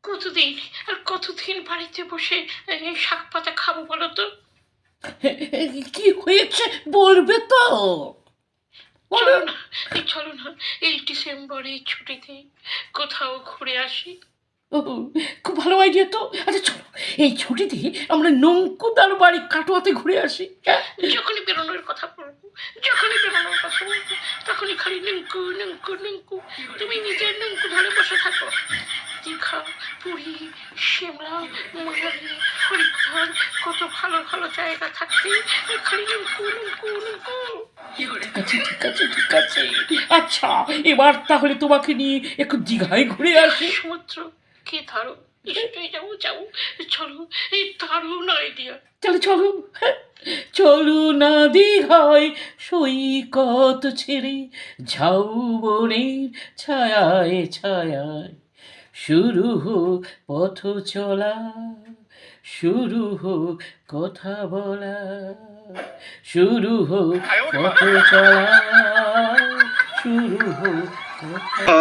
কতদিন আর কতদিন বাড়িতে বসে শাক পাতা খাবো বলো তো? কি হয়েছে বলবে তো? চলো না, চলো না, এই ডিসেম্বরের ছুটিতে কোথাও ঘুরে আসি। ও, খুব ভালো আইডিয়া তো। আচ্ছা চলো, এই ছুটিতে আমরা নঙ্কুদার বাড়ি কাটোয়াতে ঘুরে আসি। যখনই বেরোনোর কথা বলবো, যখনই বেরোনোর কথা বলবো, তখনই খালি নঙ্কু নঙ্কু নঙ্কু। তুমি নিজের নঙ্কু ধরে বসে থাকো। দীঘা, পুরী, সিমলা, মানালি, হরিদ্বার, কত ভালো ভালো জায়গা থাকতে খালি নঙ্কু নঙ্কু নঙ্কু। আচ্ছা ঠিক আছে ঠিক আছে। আচ্ছা এবার তাহলে তোমাকে নিয়ে একটু দীঘায় ঘুরে আসি। সমুদ্র, কি ধরো, নিশ্চয়ই যাবো যাবো। চলো, এই দারুণ আইডিয়া। চলো চলো, চলো না দীঘায় সৈকত ছেড়ে ঝাউবনের ছায়ায় ছায়ায় শুরু হোক পথ চলা, শুরু হোক কথা বলা, শুরু হোক পথ চলা, শুরু হোক কথা